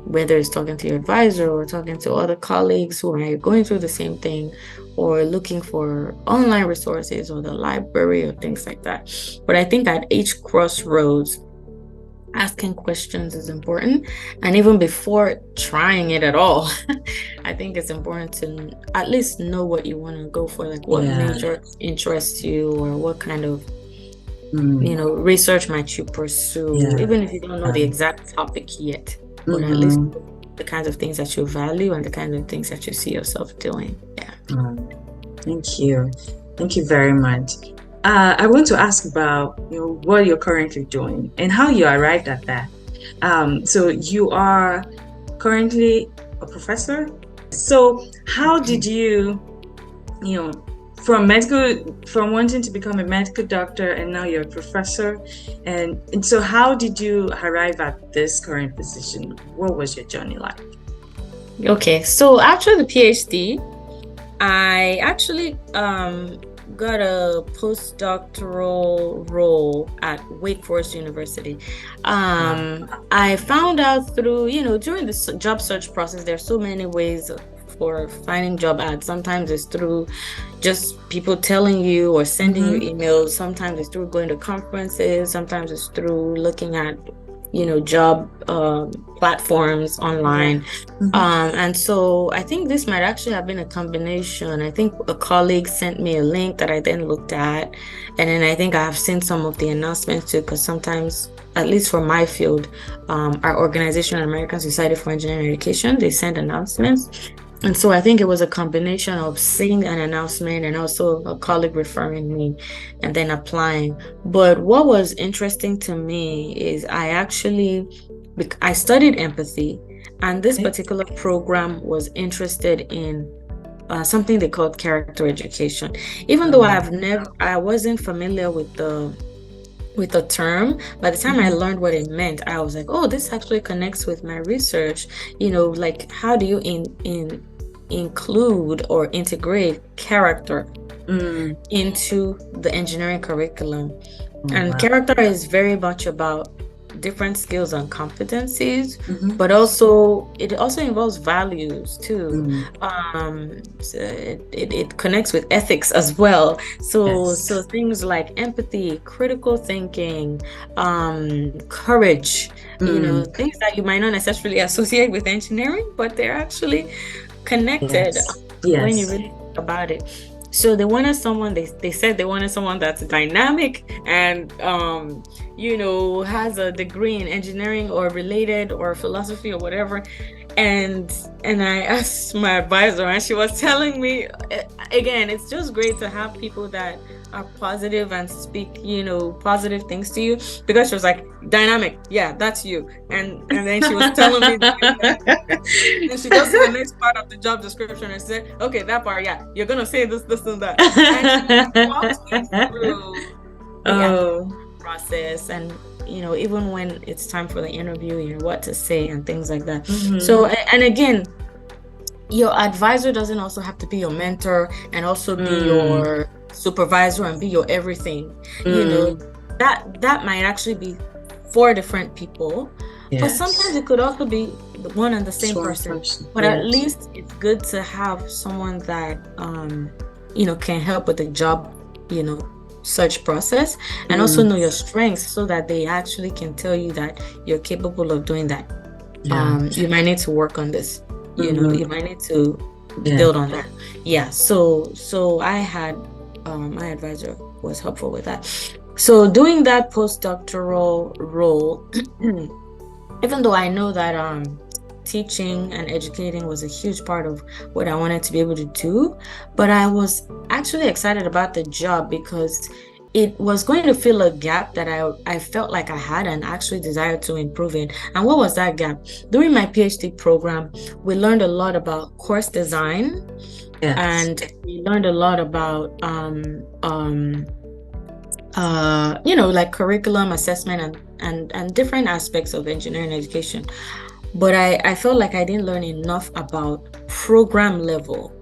whether it's talking to your advisor or talking to other colleagues who are going through the same thing, or looking for online resources or the library or things like that. But I think at each crossroads, asking questions is important. And even before trying it at all, I think it's important to at least know what you want to go for, like what major interests you, or what kind of research might you pursue, even if you don't know the exact topic yet, but at least the kinds of things that you value and the kinds of things that you see yourself doing.
Thank you very much. I want to ask about what you're currently doing and how you arrived at that. So you are currently a professor. So how did you from wanting to become a medical doctor, and now you're a professor, and so how did you arrive at this current position? What was your journey like?
Okay, so after the PhD, I actually got a postdoctoral role at Wake Forest University. I found out through, during the job search process, there's so many ways for finding job ads. Sometimes it's through just people telling you or sending you emails. Sometimes it's through going to conferences. Sometimes it's through looking at job platforms online. And so I think this might actually have been a combination. I think a colleague sent me a link that I then looked at, and then I think I have seen some of the announcements too, because sometimes, at least for my field, our organization, American Society for Engineering Education, they send announcements. And so I think it was a combination of seeing an announcement and also a colleague referring me and then applying. But what was interesting to me is I studied empathy, and this particular program was interested in something they called character education. Even though I wasn't familiar with the term, by the time I learned what it meant, I was like, oh, this actually connects with my research. Like, how do you include or integrate character into the engineering curriculum.
Oh,
And
wow.
character is very much about different skills and competencies,
Mhm.
but also it also involves values too. So it connects with ethics as well. So
Yes.
things like empathy, critical thinking, courage, things that you might not necessarily associate with engineering, but they're actually connected
Yes.
when you
Yes.
really think about it. So they wanted someone, they said they wanted someone that's dynamic and has a degree in engineering or related or philosophy or whatever. And I asked my advisor, and she was telling me, again, it's just great to have people that are positive and speak, positive things to you, because she was like, dynamic, yeah, that's you. And then she was telling me and she goes to the next part of the job description and said, okay, that part, yeah, you're gonna say this and that. And she walked me through the
Oh.
process, and even when it's time for the interview, what to say and things like that.
Mhm.
So, and again, your advisor doesn't also have to be your mentor and also be your supervisor and be your everything. That might actually be 4 different people. But
Yes.
sometimes it could also be one and the same person. But
Yes.
at least it's good to have someone that can help with the job search process, and also know your strengths, so that they actually can tell you that you're capable of doing that. You might need to work on this. You might need to build on that. Yeah. So I had my advisor was helpful with that. So doing that postdoctoral role, even though I know that teaching and educating was a huge part of what I wanted to be able to do, but I was actually excited about the job because it was going to fill a gap that I felt like I had and actually desired to improve in. And what was that gap? During my PhD program, we learned a lot about course design. Yes. And we learned a lot about like curriculum assessment and different aspects of engineering education. But I felt like I didn't learn enough about program level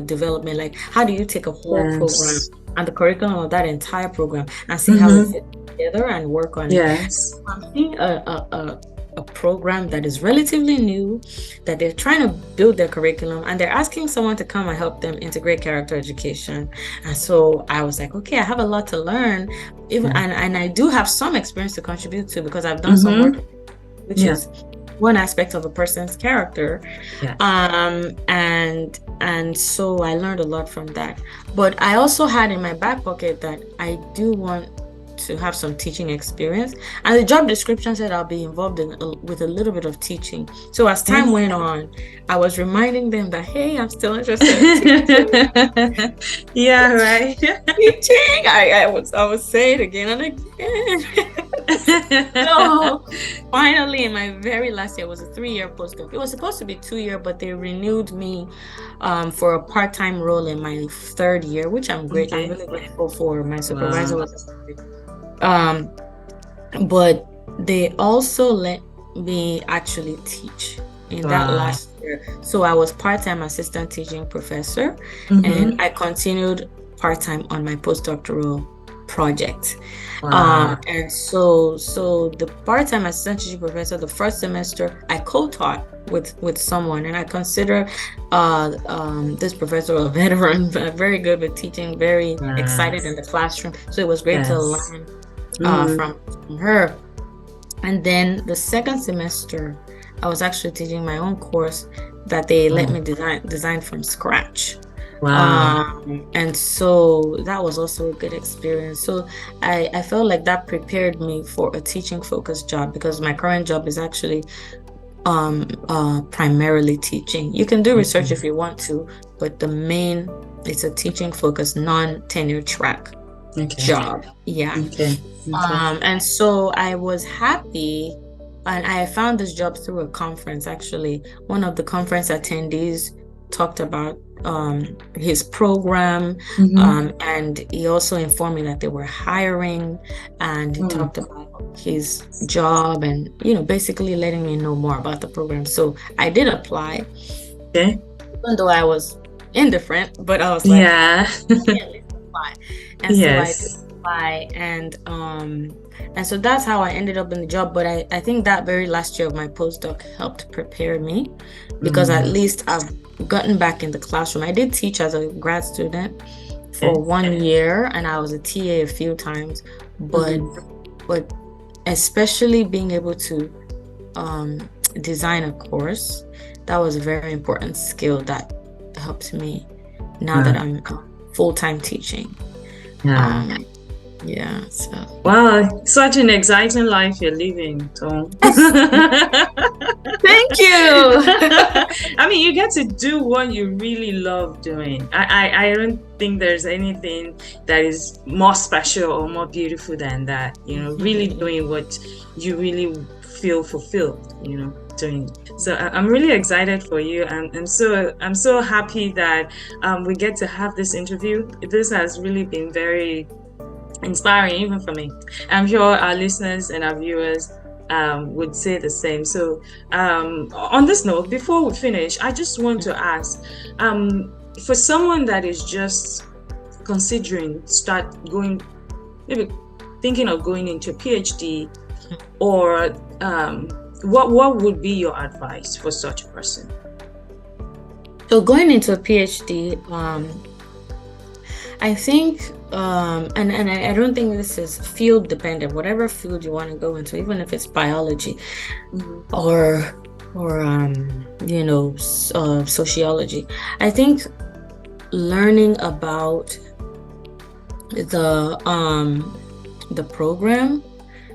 development. Like, how do you take a whole program and the curriculum of that entire program and see how it fits together and work on it?
Yes.
I'm seeing a program that is relatively new, that they're trying to build their curriculum, and they're asking someone to come and help them integrate character education. And so I was like, okay, I have a lot to learn, and I do have some experience to contribute to, because I've done some work, which is one aspect of a person's character. And so I learned a lot from that. But I also had in my back pocket that I do want to have some teaching experience, and the job description said I'll be involved with a little bit of teaching. So as time went on, I was reminding them that, hey, I'm still interested in teaching.
Yeah, right.
Teaching. I would say it again and again. So finally, in my very last year, it was a 3-year postdoc. It was supposed to be 2-year, but they renewed me for a part-time role in my 3rd year, which I'm greatly really grateful for. My supervisor was but they also let me actually teach in that last year. So I was part-time assistant teaching professor, and I continued part-time on my postdoctoral project. And so the part-time assistant teaching professor, the first semester I co-taught with someone, and I consider this professor a veteran, very good with teaching, very excited in the classroom. So it was great to learn from her. And then the second semester, I was actually teaching my own course that they let me design from scratch. And so that was also a good experience. So I felt like that prepared me for a teaching focused job, because my current job is actually primarily teaching. You can do research if you want to, but it's a teaching focused, non-tenure track job. And so I was happy, and I found this job through a conference. Actually, one of the conference attendees talked about his program, and he also informed me that they were hiring, and he talked about his job, and basically letting me know more about the program. So I did apply, even though I was indifferent, but I was like,
Yeah.
yeah, let's apply. And so I did
Yes.
apply, and so that's how I ended up in the job. But I think that very last year of my postdoc helped prepare me, because at
Mm.
least I've gotten back in the classroom. I did teach as a grad student for
Okay.
1 year, and I was a TA a few times, but
Mhm.
but especially being able to design a course, that was a very important skill that helped me now that
Wow.
I'm full-time teaching.
Yeah.
Um, yeah, so
Wow, such an exciting life you're living, Tom.
yes, thank you.
I mean, you get to do what you really love doing. I don't think there's anything that is more special or more beautiful than that. Really doing what you really feel fulfilled, doing. So I'm really excited for you. I'm so happy that we get to have this interview. This has really been very inspiring even for me. I'm sure our listeners and our viewers would say the same. So, on this note, before we finish, I just want to ask, for someone that is just considering start going, maybe thinking of going into a PhD, or what would be your advice for such a person?
So going into a PhD, I think, and I don't think this is field dependent. Whatever field you want to go into, even if it's biology or sociology, I think learning about the program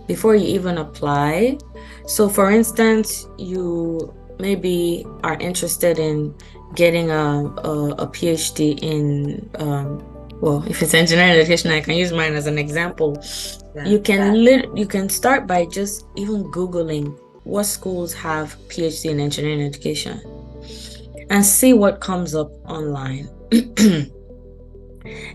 before you even apply. So, for instance, you maybe are interested in getting a PhD in well, if it's engineering education, I can use mine as an example.
Yeah.
You can start by just even Googling what schools have PhD in engineering education and see what comes up online.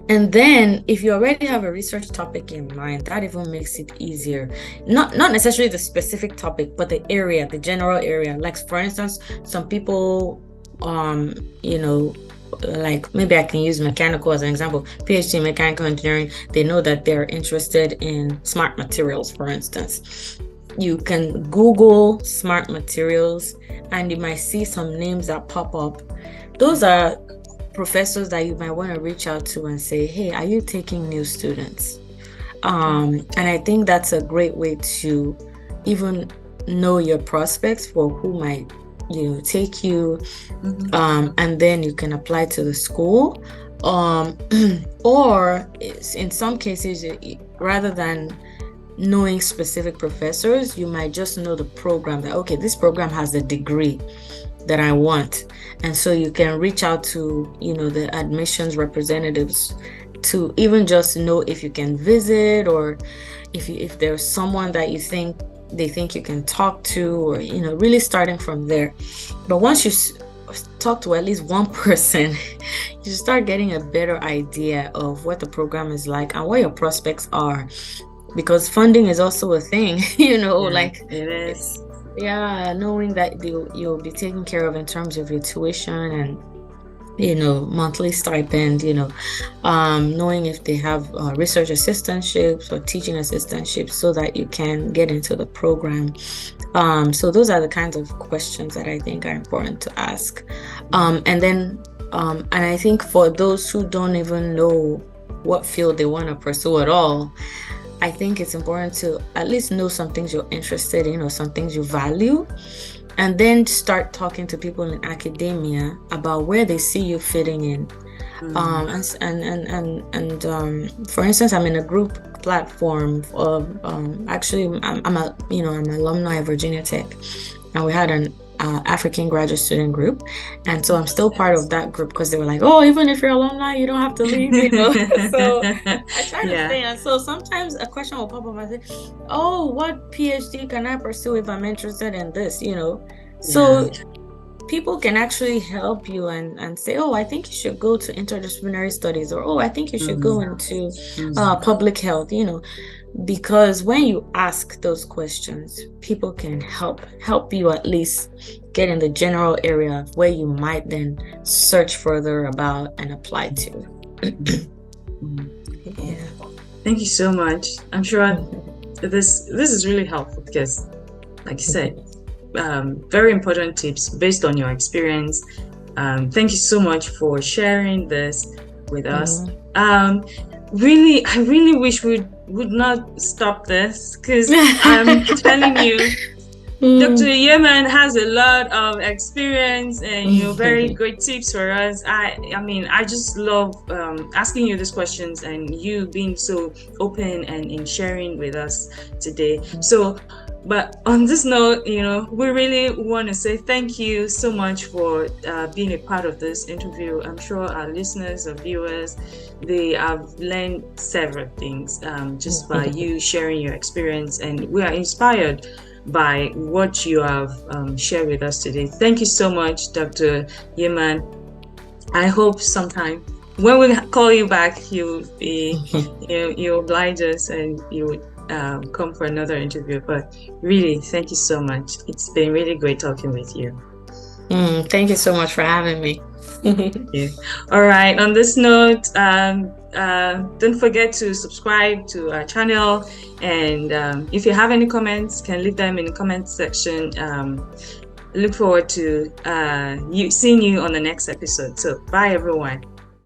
And then if you already have a research topic in mind, that even makes it easier. Not necessarily the specific topic, but the area, the general area. Like for instance, some people like maybe I can use mechanical as an example. PhD in mechanical engineering, they know that they're interested in smart materials, for instance. You can Google smart materials and you might see some names that pop up. Those are professors that you might want to reach out to and say, hey, are you taking new students? And I think that's a great way to even know your prospects for who might take you, and then you can apply to the school, or in some cases, rather than knowing specific professors, you might just know the program, that okay, this program has a degree that I want, and so you can reach out to the admissions representatives to even just know if you can visit, or if there's someone that you think you can talk to, or really starting from there. But once you talk to at least one person, you start getting a better idea of what the program is like and what your prospects are, because funding is also a thing. Like
it is.
Knowing that you'll be taken care of in terms of your tuition and monthly stipend, knowing if they have research assistantships or teaching assistantships so that you can get into the program. So those are the kinds of questions that I think are important to ask. And I think for those who don't even know what field they want to pursue at all, I think it's important to at least know some things you're interested in or some things you value, and then start talking to people in academia about where they see you fitting in. For instance, I'm in a group platform of actually I'm an alumni of Virginia Tech, and we had an African graduate student group, and so I'm still part of that group because they were like, oh, even if you're alumni, you don't have to leave, So I try to stay. And so sometimes a question will pop up and say, oh, what PhD can I pursue if I'm interested in this, So people can actually help you and say, oh, I think you should go to interdisciplinary studies, or, oh, I think you should go into public health, because when you ask those questions, people can help you at least get in the general area of where you might then search further about and apply to. Yeah.
Thank you so much. I'm sure this is really helpful because, like you said, very important tips based on your experience. Thank you so much for sharing this with us. I really wish we would not stop this, because I'm telling you, Dr. Yeaman has a lot of experience and very great tips for us. I just love asking you these questions and you being so open and in sharing with us today. So, but on this note, we really want to say thank you so much for being a part of this interview. I'm sure our listeners or viewers, they have learned several things just by you sharing your experience, and we are inspired by what you have shared with us today. Thank you so much, Dr. Yeaman. I hope sometime when we call you back, you'll oblige us and you would come for another interview. But really, thank you so much. It's been really great talking with you.
Thank you so much for having me.
Yeah. All right. On this note, don't forget to subscribe to our channel, and if you have any comments, can leave them in the comment section. Look forward to seeing you on the next episode. So bye, everyone.